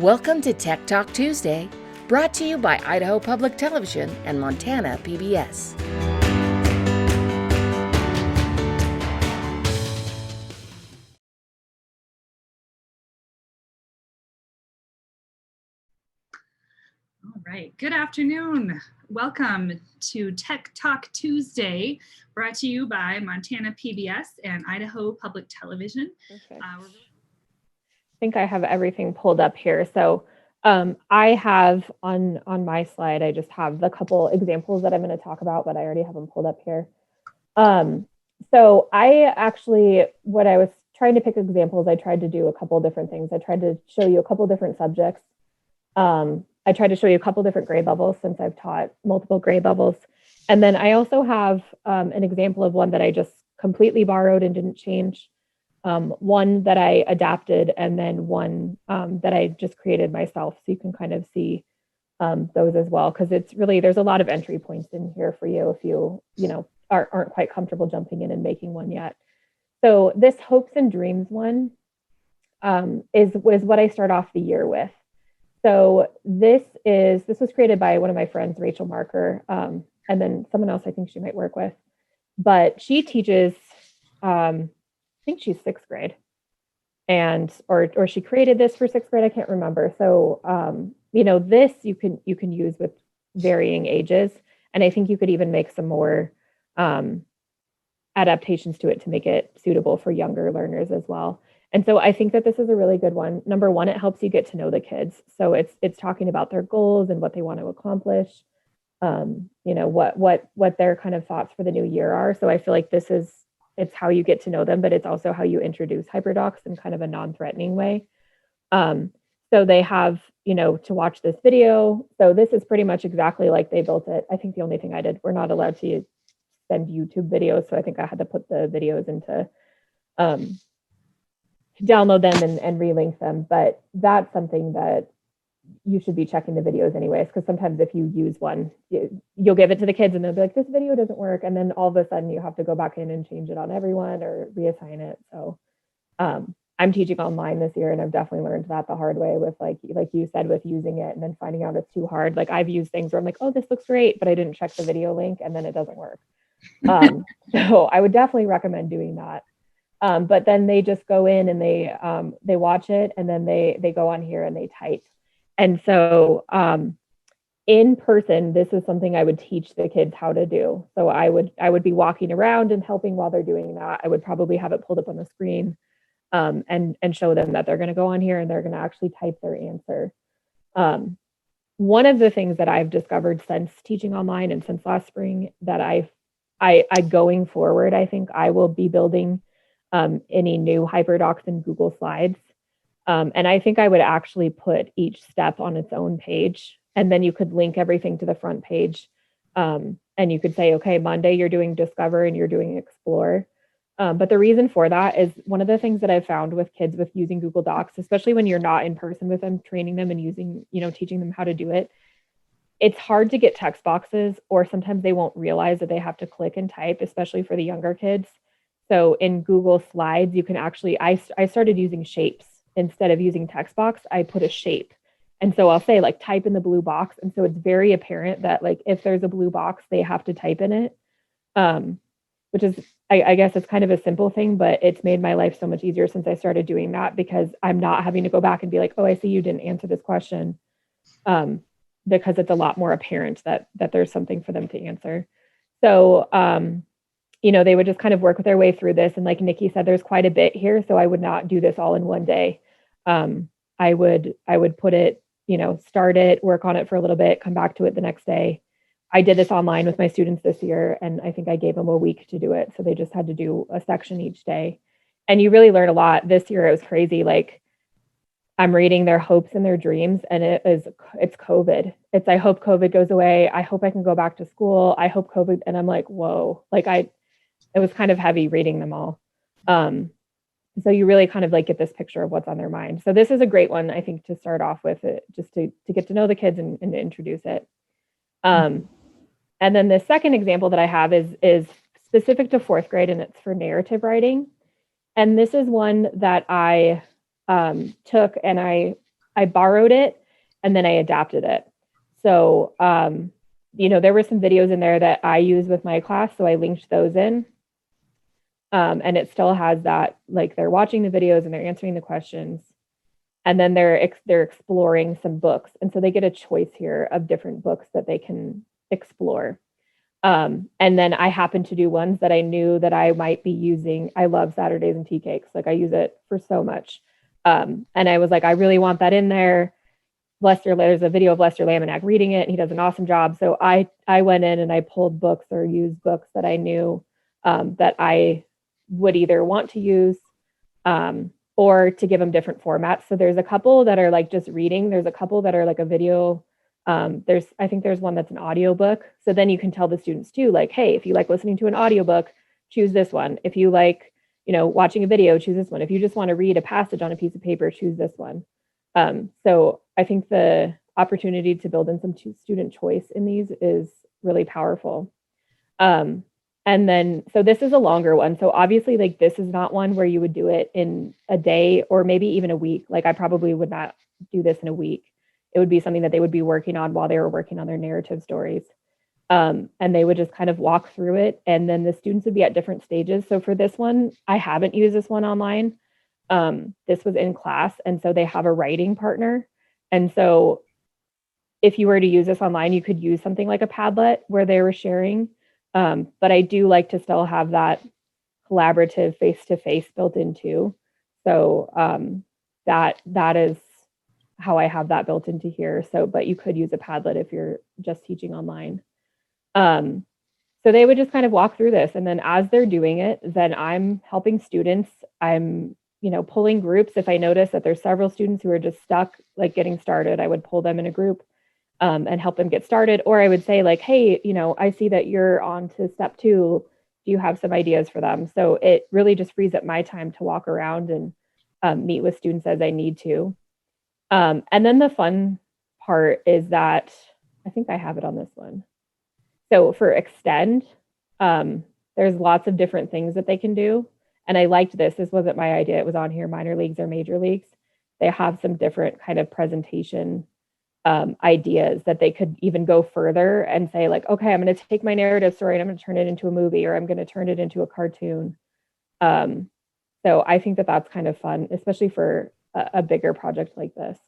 Welcome to Tech Talk Tuesday, brought to you by Idaho Public Television and Montana PBS. All right, good afternoon. Welcome to Tech Talk Tuesday, brought to you by Montana PBS and Idaho Public Television. Perfect. I think I have everything pulled up here. So I have on my slide, I just have the couple examples that I'm going to talk about, but I already have them pulled up here. So I actually, what I was trying to pick examples, I tried to do a couple different things. I tried to show you a couple different subjects. I tried to show you a couple different grade levels since I've taught multiple grade levels. And then I also have an example of one that I just completely borrowed and didn't change. One that I adapted, and then one that I just created myself. So you can kind of see those as well, because it's really, there's a lot of entry points in here for you if you aren't quite comfortable jumping in and making one yet. So this hopes and dreams one was what I start off the year with. So this was created by one of my friends, Rachel Marker, and then someone else I think she might work with. But she teaches, I think she's sixth grade, or she created this for sixth grade. I can't remember. So this you can use with varying ages, and I think you could even make some more adaptations to it to make it suitable for younger learners as well. And so I think that this is a really good one. Number one, it helps you get to know the kids. So it's talking about their goals and what they want to accomplish, what their kind of thoughts for the new year are. So I feel like it's how you get to know them, but it's also how you introduce Hyperdocs in kind of a non-threatening way. So they have, to watch this video. So this is pretty much exactly like they built it. I think the only thing I did, we're not allowed to send YouTube videos. So I think I had to put the videos into, download them and relink them. But that's something that you should be checking the videos anyways, because sometimes if you use one, you'll give it to the kids and they'll be like, this video doesn't work. And then all of a sudden you have to go back in and change it on everyone or reassign it. So I'm teaching online this year, and I've definitely learned that the hard way with like you said, with using it and then finding out it's too hard. Like I've used things where I'm like, oh, this looks great, but I didn't check the video link and then it doesn't work. So I would definitely recommend doing that. But then they just go in and they watch it, and then they go on here and they type. And so in person, this is something I would teach the kids how to do. So I would be walking around and helping while they're doing that. I would probably have it pulled up on the screen and show them that they're going to go on here and they're going to actually type their answer. One of the things that I've discovered since teaching online and since last spring that I going forward, I think I will be building any new Hyperdocs in Google Slides. And I think I would actually put each step on its own page, and then you could link everything to the front page. And you could say, okay, Monday you're doing Discover and you're doing Explore. But the reason for that is one of the things that I've found with kids with using Google Docs, especially when you're not in person with them, training them and using, teaching them how to do it. It's hard to get text boxes, or sometimes they won't realize that they have to click and type, especially for the younger kids. So in Google Slides, you can actually, I started using shapes. Instead of using text box, I put a shape. And so I'll say like type in the blue box. And so it's very apparent that like if there's a blue box, they have to type in it, which is, I guess it's kind of a simple thing, but it's made my life so much easier since I started doing that, because I'm not having to go back and be like, oh, I see you didn't answer this question, because it's a lot more apparent that there's something for them to answer. So, they would just kind of work their way through this. And like Nikki said, there's quite a bit here. So I would not do this all in one day. I would put it, start it, work on it for a little bit, come back to it the next day. I did this online with my students this year, and I think I gave them a week to do it. So they just had to do a section each day. And you really learn a lot. This year it was crazy. Like I'm reading their hopes and their dreams, and it's COVID. It's, I hope COVID goes away. I hope I can go back to school. I hope COVID. And I'm like, whoa, like it was kind of heavy reading them all. So you really kind of like get this picture of what's on their mind. So this is a great one, I think, to start off with, it just to get to know the kids and to introduce it. And then the second example that I have is specific to fourth grade, and it's for narrative writing. And this is one that I took and I I borrowed it and then I adapted it. So, there were some videos in there that I use with my class, so I linked those in. And it still has that, like, they're watching the videos and they're answering the questions, and then they're exploring some books, and so they get a choice here of different books that they can explore. And then I happened to do ones that I knew that I might be using. I love Saturdays and tea cakes. Like, I use it for so much. And I was like, I really want that in there. There's a video of Lester Laminack reading it, and he does an awesome job. So I went in and I pulled books or used books that I knew that I would either want to use or to give them different formats. So there's a couple that are like just reading. There's a couple that are like a video. I think there's one that's an audiobook. So then you can tell the students too, like, hey, if you like listening to an audiobook, choose this one. If you like, watching a video, choose this one. If you just want to read a passage on a piece of paper, choose this one. So I think the opportunity to build in some student choice in these is really powerful. And then, so this is a longer one. So obviously, like, this is not one where you would do it in a day or maybe even a week. Like, I probably would not do this in a week. It would be something that they would be working on while they were working on their narrative stories. And they would just kind of walk through it. And then the students would be at different stages. So for this one, I haven't used this one online. This was in class. And so they have a writing partner. And so if you were to use this online, you could use something like a Padlet where they were sharing. But I do like to still have that collaborative face-to-face built in too. So that is how I have that built into here. So, but you could use a Padlet if you're just teaching online. So they would just kind of walk through this, and then as they're doing it, then I'm helping students. I'm, pulling groups. If I notice that there's several students who are just stuck, like getting started, I would pull them in a group and help them get started. Or I would say, like, hey, I see that you're on to step 2. Do you have some ideas for them? So it really just frees up my time to walk around and meet with students as I need to. And then the fun part is that, I think I have it on this one. So for Extend, there's lots of different things that they can do. And I liked this. This wasn't my idea. It was on here, minor leagues or major leagues. They have some different kind of presentation ideas that they could even go further and say, like, okay, I'm going to take my narrative story and I'm going to turn it into a movie, or I'm going to turn it into a cartoon. So I think that that's kind of fun, especially for a bigger project like this.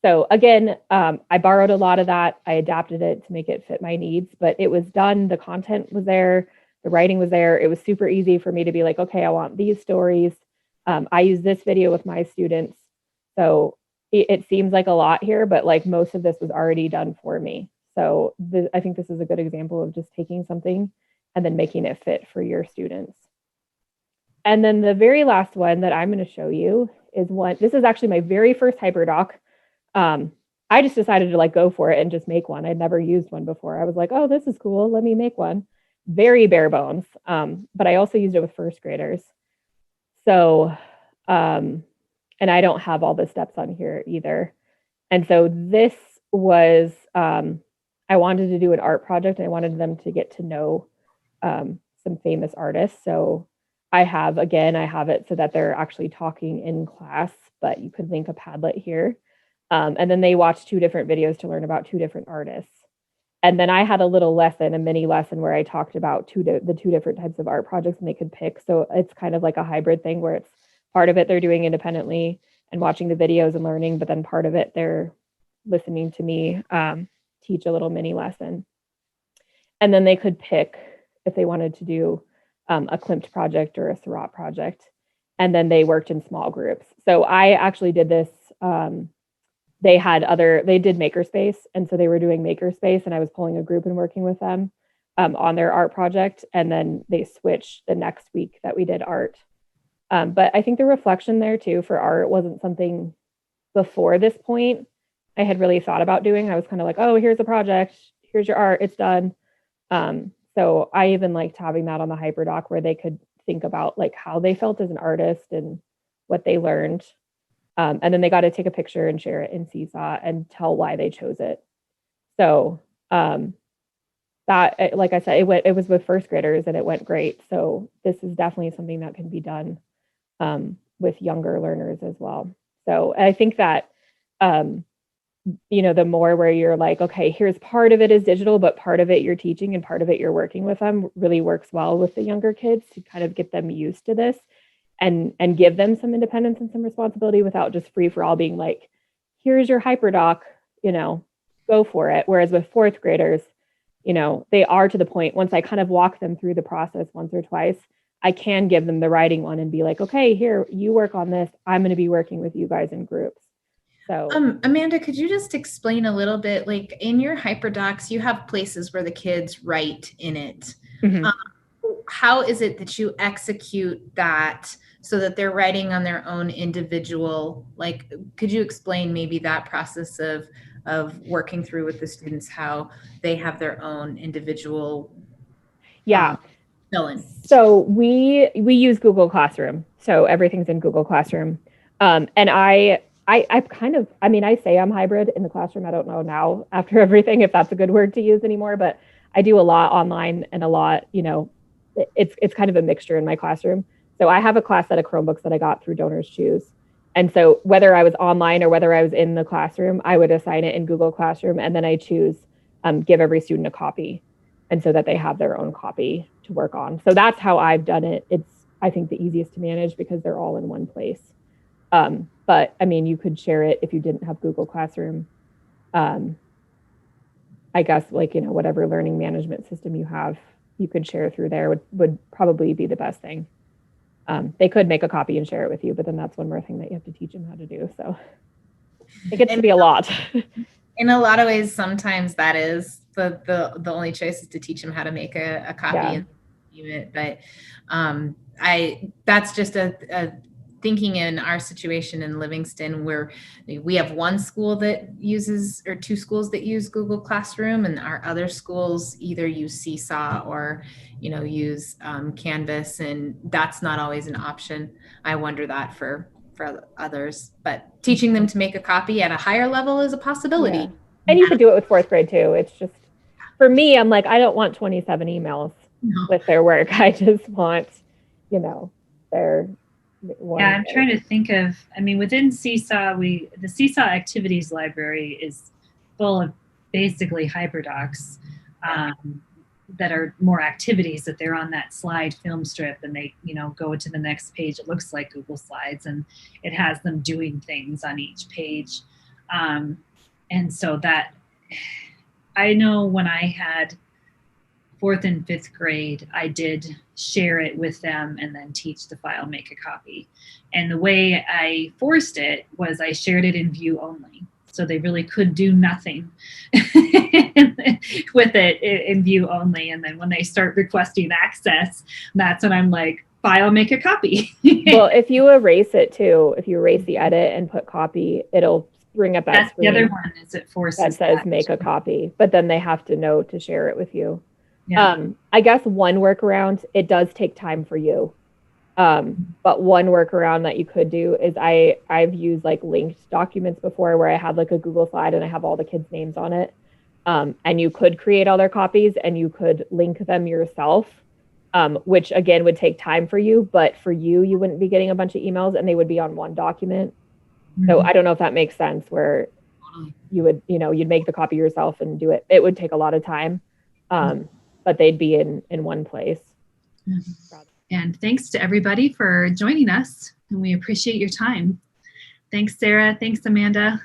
So again, I borrowed a lot of that. I adapted it to make it fit my needs, but it was done. The content was there. The writing was there. It was super easy for me to be like, okay, I want these stories. I use this video with my students. So it seems like a lot here, but like most of this was already done for me. So I think this is a good example of just taking something and then making it fit for your students. And then the very last one that I'm going to show you is one. This is actually my very first Hyperdoc. I just decided to go for it and just make one. I'd never used one before. I was like, oh, this is cool. Let me make one. Very bare bones. But I also used it with first graders. So, and I don't have all the steps on here either. And so this was, I wanted to do an art project and I wanted them to get to know some famous artists. So I have it so that they're actually talking in class, but you could link a Padlet here. And then they watched 2 different videos to learn about 2 different artists. And then I had a little lesson, a mini lesson where I talked about the 2 different types of art projects and they could pick. So it's kind of like a hybrid thing where it's part of it they're doing independently and watching the videos and learning, but then part of it they're listening to me teach a little mini lesson. And then they could pick if they wanted to do a Klimt project or a Seurat project. And then they worked in small groups. So I actually did this. They did Makerspace. And so they were doing Makerspace and I was pulling a group and working with them on their art project. And then they switched the next week that we did art. But I think the reflection there too for art wasn't something before this point I had really thought about doing. I was kind of like, oh, here's a project, here's your art, it's done. So I even liked having that on the Hyperdoc where they could think about how they felt as an artist and what they learned. And then they got to take a picture and share it in Seesaw and tell why they chose it. So that, like I said, it was with first graders and it went great. So this is definitely something that can be done with younger learners as well. So I think that the more where you're like, okay, here's part of it is digital, but part of it you're teaching and part of it you're working with them, really works well with the younger kids to kind of get them used to this and give them some independence and some responsibility without just free for all being like, here's your Hyperdoc, go for it. Whereas with fourth graders, they are to the point, once I kind of walk them through the process once or twice, I can give them the writing one and be like, okay, here, you work on this. I'm going to be working with you guys in groups. So, Amanda, could you just explain a little bit, like in your Hyperdocs, you have places where the kids write in it. Mhm. How is it that you execute that so that they're writing on their own individual, like, could you explain maybe that process of working through with the students, how they have their own individual fill-in? So we use Google Classroom. So everything's in Google Classroom. And I say I'm hybrid in the classroom. I don't know now after everything if that's a good word to use anymore, but I do a lot online and a lot, it's kind of a mixture in my classroom. So I have a class set of Chromebooks that I got through Donors Choose. And so whether I was online or whether I was in the classroom, I would assign it in Google Classroom, and then I choose give every student a copy, and so that they have their own copy to work on. So that's how I've done it. It's, I think, the easiest to manage because they're all in one place. But I mean, you could share it if you didn't have Google Classroom. I guess whatever learning management system you have, you could share through there would probably be the best thing. They could make a copy and share it with you, but then that's one more thing that you have to teach them how to do. So it gets to be a lot. In a lot of ways, sometimes that is the only choice, is to teach them how to make a copy and view it. But that's just a thinking in our situation in Livingston, where we have one school that uses, or two schools that use Google Classroom, and our other schools either use Seesaw or use Canvas, and that's not always an option. I wonder that for others, but teaching them to make a copy at a higher level is a possibility. Yeah. And you could do it with fourth grade too. It's just, for me, I'm like, I don't want 27 emails with their work. I just want, their one. Yeah, I'm trying to think of, within Seesaw, the Seesaw Activities Library is full of basically Hyperdocs that are more activities, that they're on that slide film strip, and they, go to the next page. It looks like Google Slides, and it has them doing things on each page. And so that, I know when I had fourth and fifth grade, I did share it with them and then teach the file, make a copy. And the way I forced it was I shared it in view only. So they really could do nothing with it in view only. And then when they start requesting access, that's when I'm like, file, make a copy. Well, if you erase it too, if you erase the edit and put copy, it'll bring up that screen. The other one is it forces that says make a copy, but then they have to know to share it with you. Yeah. I guess one workaround, it does take time for you. But one workaround that you could do is I've used like linked documents before, where I have like a Google slide and I have all the kids' names on it. And you could create all their copies and you could link them yourself, which again would take time for you, but for you wouldn't be getting a bunch of emails and they would be on one document. Mm-hmm. So I don't know if that makes sense, where you would, you'd make the copy yourself and do it. It would take a lot of time. But they'd be in one place. And thanks to everybody for joining us, and we appreciate your time. Thanks, Sarah. Thanks, Amanda.